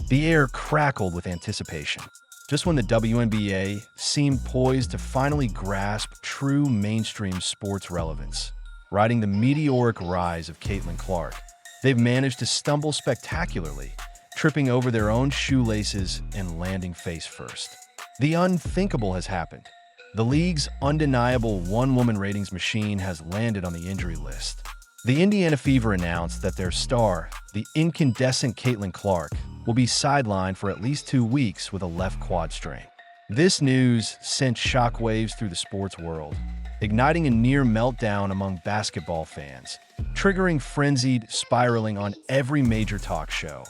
The air crackled with anticipation. Just when the WNBA seemed poised to finally grasp true mainstream sports relevance, riding the meteoric rise of Caitlyn Clark, they've managed to stumble spectacularly, tripping over their own shoelaces and landing face first. The unthinkable has happened. The league's undeniable one-woman ratings machine has landed on the injury list. The Indiana Fever announced that their star, the incandescent Caitlyn Clark, will be sidelined for at least 2 weeks with a left quad strain. This news sent shockwaves through the sports world, igniting a near meltdown among basketball fans, triggering frenzied spiraling on every major talk show,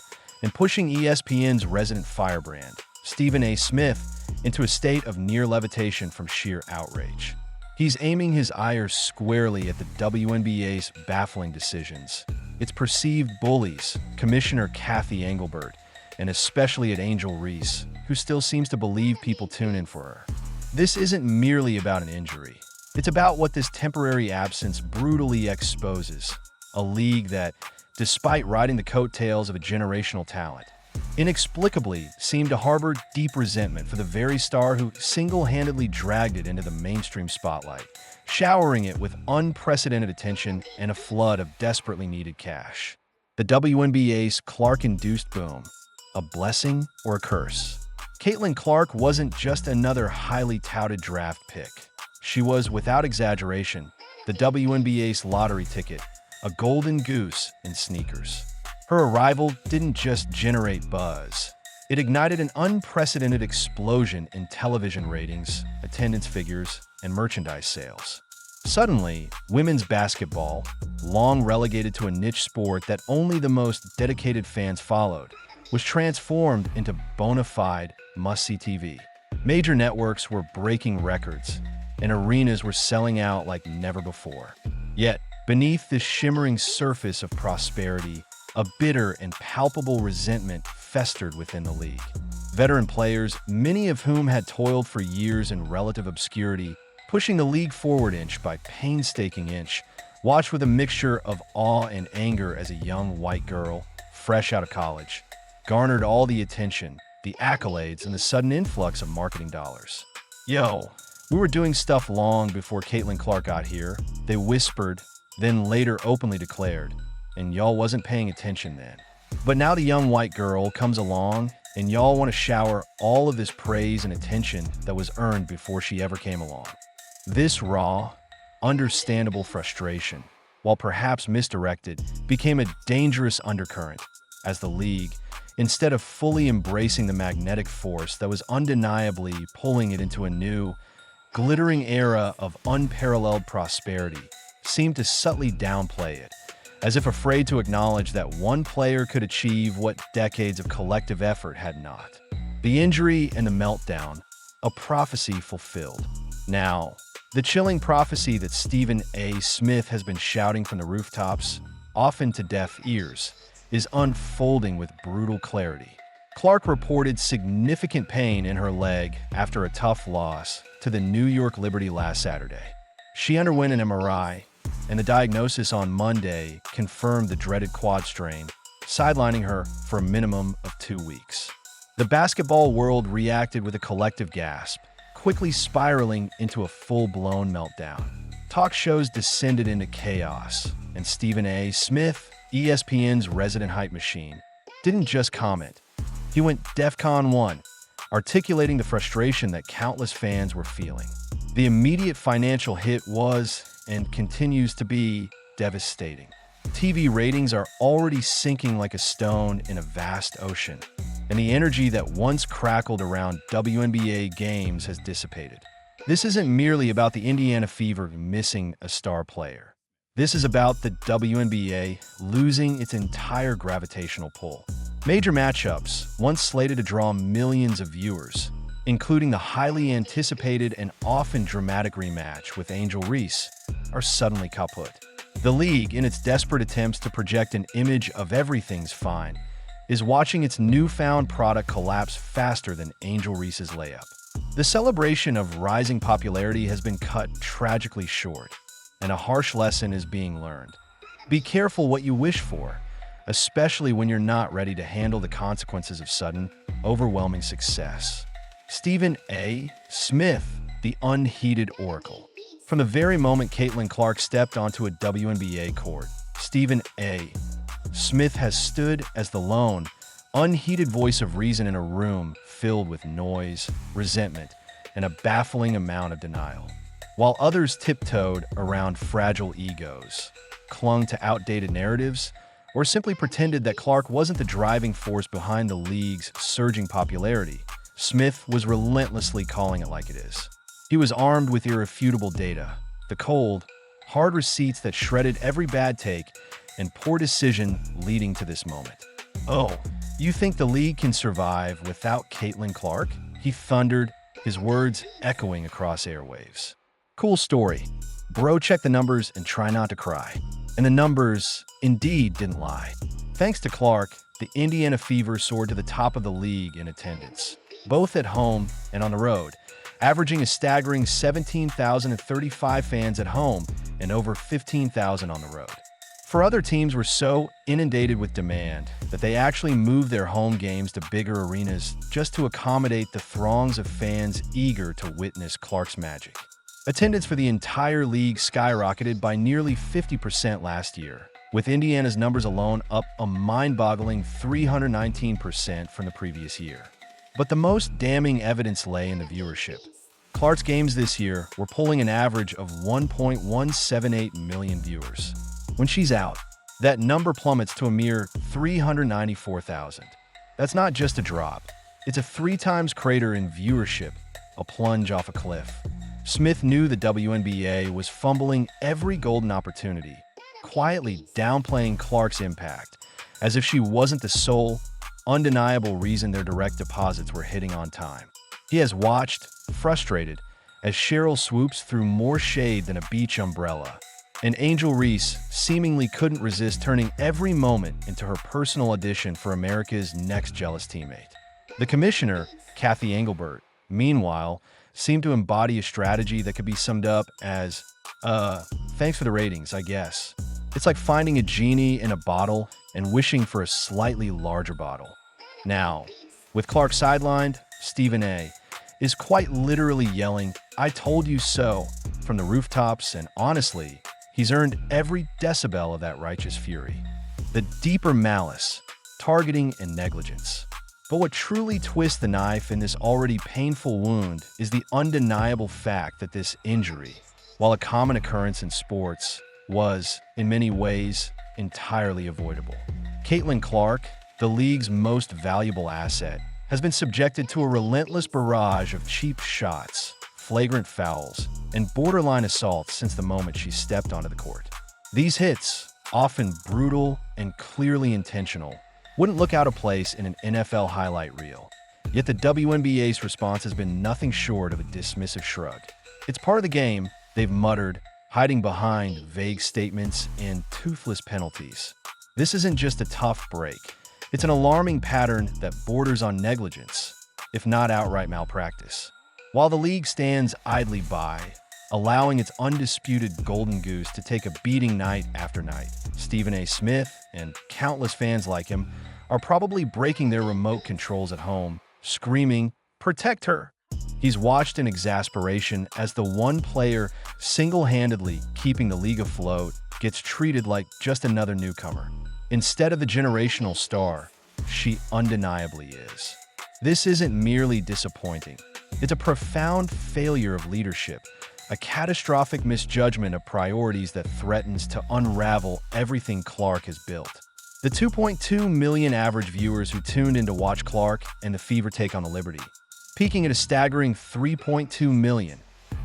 and pushing ESPN's resident firebrand, Stephen A. Smith, into a state of near levitation from sheer outrage. He's aiming his ire squarely at the WNBA's baffling decisions, its perceived bullies, Commissioner Kathy Engelbert, and especially at Angel Reese, who still seems to believe people tune in for her. This isn't merely about an injury. It's about what this temporary absence brutally exposes, a league that, despite riding the coattails of a generational talent, inexplicably seemed to harbor deep resentment for the very star who single-handedly dragged it into the mainstream spotlight, showering it with unprecedented attention and a flood of desperately needed cash. The WNBA's Clark-induced boom, a blessing or a curse? Caitlyn Clark wasn't just another highly touted draft pick. She was, without exaggeration, the WNBA's lottery ticket, a golden goose in sneakers. Her arrival didn't just generate buzz. It ignited an unprecedented explosion in television ratings, attendance figures, and merchandise sales. Suddenly, women's basketball, long relegated to a niche sport that only the most dedicated fans followed, was transformed into bona fide must-see TV. Major networks were breaking records, and arenas were selling out like never before. Yet, beneath this shimmering surface of prosperity, a bitter and palpable resentment festered within the league. Veteran players, many of whom had toiled for years in relative obscurity, pushing the league forward inch by painstaking inch, watched with a mixture of awe and anger as a young white girl, fresh out of college, garnered all the attention, the accolades, and the sudden influx of marketing dollars. "Yo, we were doing stuff long before Caitlyn Clark got here," they whispered, then later openly declared, "and y'all wasn't paying attention then. But now the young white girl comes along, and y'all want to shower all of this praise and attention that was earned before she ever came along." This raw, understandable frustration, while perhaps misdirected, became a dangerous undercurrent as the league, instead of fully embracing the magnetic force that was undeniably pulling it into a new, glittering era of unparalleled prosperity, seemed to subtly downplay it, as if afraid to acknowledge that one player could achieve what decades of collective effort had not. The injury and the meltdown, a prophecy fulfilled. Now, the chilling prophecy that Stephen A. Smith has been shouting from the rooftops, often to deaf ears, is unfolding with brutal clarity. Clark reported significant pain in her leg after a tough loss to the New York Liberty last Saturday. She underwent an MRI, and the diagnosis on Monday confirmed the dreaded quad strain, sidelining her for a minimum of 2 weeks. The basketball world reacted with a collective gasp, quickly spiraling into a full-blown meltdown. Talk shows descended into chaos, and Stephen A. Smith, ESPN's resident hype machine, didn't just comment. He went DEFCON 1, articulating the frustration that countless fans were feeling. The immediate financial hit was, and continues to be, devastating. TV ratings are already sinking like a stone in a vast ocean, and the energy that once crackled around WNBA games has dissipated. This isn't merely about the Indiana Fever missing a star player. This is about the WNBA losing its entire gravitational pull. Major matchups, once slated to draw millions of viewers, including the highly anticipated and often dramatic rematch with Angel Reese, are suddenly kaput. The league, in its desperate attempts to project an image of everything's fine, is watching its newfound product collapse faster than Angel Reese's layup. The celebration of rising popularity has been cut tragically short, and a harsh lesson is being learned. Be careful what you wish for, especially when you're not ready to handle the consequences of sudden, overwhelming success. Stephen A. Smith, the unheeded oracle. From the very moment Caitlyn Clark stepped onto a WNBA court, Stephen A. Smith has stood as the lone, unheeded voice of reason in a room filled with noise, resentment, and a baffling amount of denial. While others tiptoed around fragile egos, clung to outdated narratives, or simply pretended that Clark wasn't the driving force behind the league's surging popularity, Smith was relentlessly calling it like it is. He was armed with irrefutable data, the cold, hard receipts that shredded every bad take and poor decision leading to this moment. "Oh, you think the league can survive without Caitlyn Clark?" he thundered, his words echoing across airwaves. Cool story. Bro, check the numbers and try not to cry. And the numbers, indeed, didn't lie. Thanks to Clark, the Indiana Fever soared to the top of the league in attendance, both at home and on the road, averaging a staggering 17,035 fans at home and over 15,000 on the road. For other teams were so inundated with demand that they actually moved their home games to bigger arenas just to accommodate the throngs of fans eager to witness Clark's magic. Attendance for the entire league skyrocketed by nearly 50% last year, with Indiana's numbers alone up a mind-boggling 319% from the previous year. But the most damning evidence lay in the viewership. Clark's games this year were pulling an average of 1.178 million viewers. When she's out, that number plummets to a mere 394,000. That's not just a drop. It's a 3 times crater in viewership, a plunge off a cliff. Smith knew the WNBA was fumbling every golden opportunity, quietly downplaying Clark's impact, as if she wasn't the sole, undeniable reason their direct deposits were hitting on time. He has watched, frustrated, as Cheryl swoops through more shade than a beach umbrella, and Angel Reese seemingly couldn't resist turning every moment into her personal audition for America's next jealous teammate. The commissioner, Kathy Engelbert, meanwhile, seemed to embody a strategy that could be summed up as, thanks for the ratings, I guess. It's like finding a genie in a bottle and wishing for a slightly larger bottle. Now, with Clark sidelined, Stephen A. is quite literally yelling, "I told you so," from the rooftops, and honestly, he's earned every decibel of that righteous fury. The deeper malice, targeting, and negligence. But what truly twists the knife in this already painful wound is the undeniable fact that this injury, while a common occurrence in sports, was, in many ways, entirely avoidable. Caitlyn Clark, the league's most valuable asset, has been subjected to a relentless barrage of cheap shots, flagrant fouls, and borderline assaults since the moment she stepped onto the court. These hits, often brutal and clearly intentional, wouldn't look out of place in an NFL highlight reel. Yet the WNBA's response has been nothing short of a dismissive shrug. It's part of the game, they've muttered, hiding behind vague statements and toothless penalties. This isn't just a tough break. It's an alarming pattern that borders on negligence, if not outright malpractice. While the league stands idly by, allowing its undisputed golden goose to take a beating night after night, Stephen A. Smith and countless fans like him are probably breaking their remote controls at home, screaming, "Protect her!" He's watched in exasperation as the one player single-handedly keeping the league afloat gets treated like just another newcomer. Instead of the generational star, she undeniably is. This isn't merely disappointing. It's a profound failure of leadership, a catastrophic misjudgment of priorities that threatens to unravel everything Clark has built. The 2.2 million average viewers who tuned in to watch Clark and the Fever take on the Liberty, peaking at a staggering 3.2 million,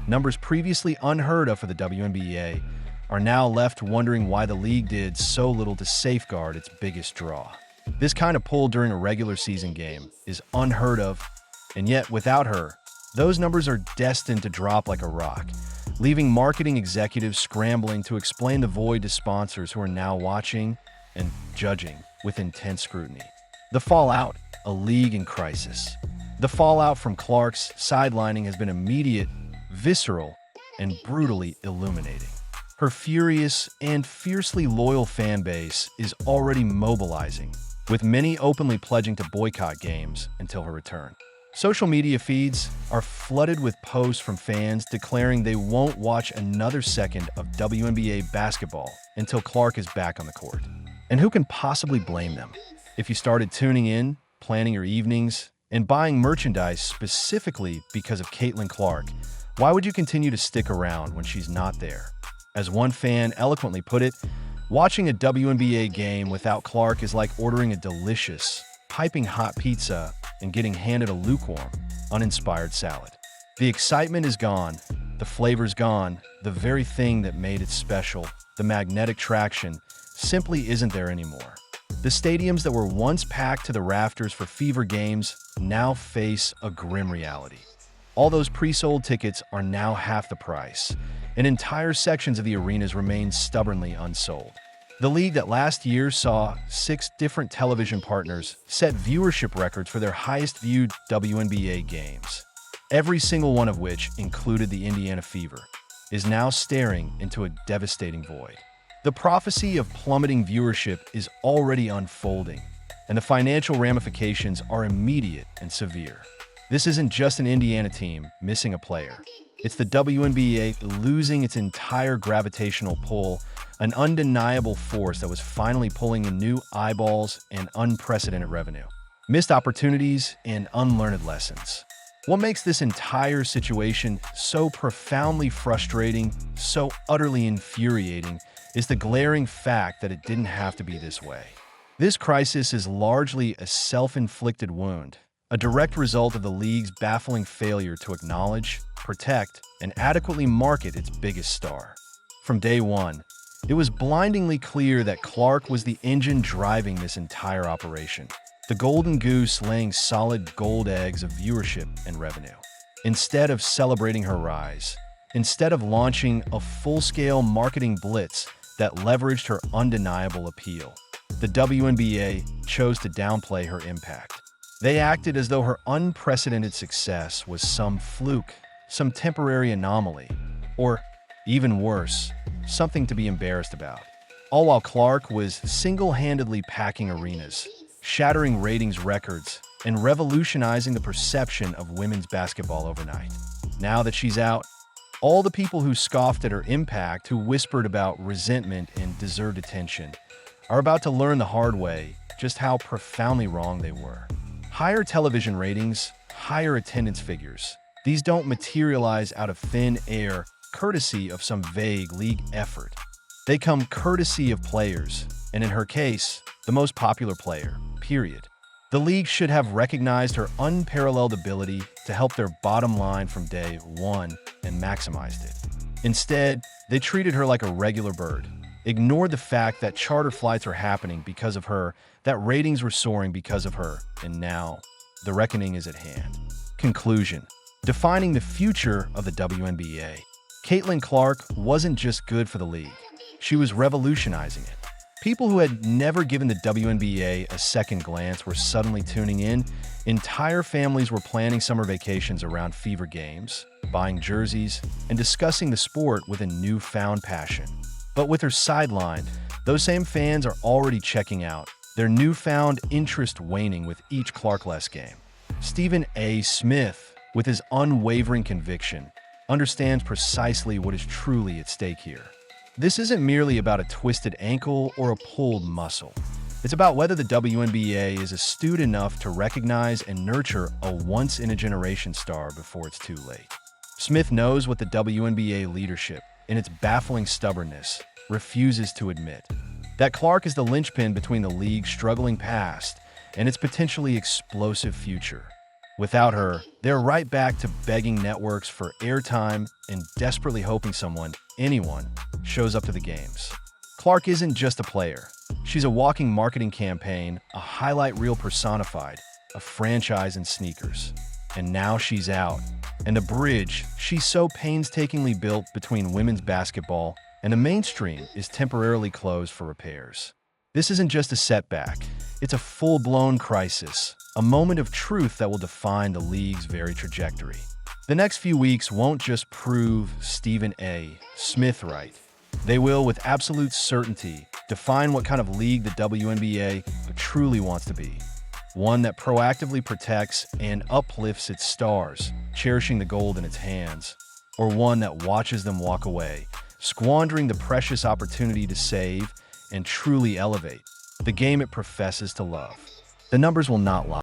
numbers previously unheard of for the WNBA, are now left wondering why the league did so little to safeguard its biggest draw. This kind of pull during a regular season game is unheard of, and yet without her, those numbers are destined to drop like a rock, leaving marketing executives scrambling to explain the void to sponsors who are now watching and judging with intense scrutiny. The fallout, a league in crisis. The fallout from Clark's sidelining has been immediate, visceral, and brutally illuminating. Her furious and fiercely loyal fan base is already mobilizing, with many openly pledging to boycott games until her return. Social media feeds are flooded with posts from fans declaring they won't watch another second of WNBA basketball until Clark is back on the court. And who can possibly blame them? If you started tuning in, planning your evenings, and buying merchandise specifically because of Caitlyn Clark, why would you continue to stick around when she's not there? As one fan eloquently put it, watching a WNBA game without Clark is like ordering a delicious, piping hot pizza and getting handed a lukewarm, uninspired salad. The excitement is gone, the flavor's gone, the very thing that made it special, the magnetic traction, simply isn't there anymore. The stadiums that were once packed to the rafters for fever games now face a grim reality. All those pre-sold tickets are now half the price, and entire sections of the arenas remain stubbornly unsold. The league that last year saw 6 different television partners set viewership records for their highest-viewed WNBA games, every single one of which included the Indiana Fever, is now staring into a devastating void. The prophecy of plummeting viewership is already unfolding, and the financial ramifications are immediate and severe. This isn't just an Indiana team missing a player. It's the WNBA losing its entire gravitational pull, an undeniable force that was finally pulling in new eyeballs and unprecedented revenue. Missed opportunities and unlearned lessons. What makes this entire situation so profoundly frustrating, so utterly infuriating, is the glaring fact that it didn't have to be this way. This crisis is largely a self-inflicted wound, a direct result of the league's baffling failure to acknowledge, protect, and adequately market its biggest star. From day one, it was blindingly clear that Clark was the engine driving this entire operation, the golden goose laying solid gold eggs of viewership and revenue. Instead of celebrating her rise, instead of launching a full-scale marketing blitz that leveraged her undeniable appeal, the WNBA chose to downplay her impact. They acted as though her unprecedented success was some fluke, some temporary anomaly, or, even worse, something to be embarrassed about. All while Clark was single-handedly packing arenas, shattering ratings records, and revolutionizing the perception of women's basketball overnight. Now that she's out, all the people who scoffed at her impact, who whispered about resentment and deserved attention, are about to learn the hard way just how profoundly wrong they were. Higher television ratings, higher attendance figures. These don't materialize out of thin air, courtesy of some vague league effort. They come courtesy of players, and in her case, the most popular player, period. The league should have recognized her unparalleled ability to help their bottom line from day one and maximized it. Instead, they treated her like a regular bird, ignored the fact that charter flights were happening because of her, that ratings were soaring because of her, and now, the reckoning is at hand. Conclusion. Defining the future of the WNBA. Caitlyn Clark wasn't just good for the league. She was revolutionizing it. People who had never given the WNBA a second glance were suddenly tuning in. Entire families were planning summer vacations around fever games, buying jerseys, and discussing the sport with a newfound passion. But with her sidelined, those same fans are already checking out, their newfound interest waning with each Clark-less game. Stephen A. Smith, with his unwavering conviction, understands precisely what is truly at stake here. This isn't merely about a twisted ankle or a pulled muscle. It's about whether the WNBA is astute enough to recognize and nurture a once-in-a-generation star before it's too late. Smith knows what the WNBA leadership, in its baffling stubbornness, refuses to admit. That Clark is the linchpin between the league's struggling past and its potentially explosive future. Without her, they're right back to begging networks for airtime and desperately hoping someone, anyone, shows up to the games. Clark isn't just a player. She's a walking marketing campaign, a highlight reel personified, a franchise in sneakers. And now she's out. And the bridge she's so painstakingly built between women's basketball and the mainstream is temporarily closed for repairs. This isn't just a setback. It's a full-blown crisis, a moment of truth that will define the league's very trajectory. The next few weeks won't just prove Stephen A. Smith right. They will, with absolute certainty, define what kind of league the WNBA truly wants to be. One that proactively protects and uplifts its stars, cherishing the gold in its hands, or one that watches them walk away, squandering the precious opportunity to save and truly elevate the game it professes to love. The numbers will not lie.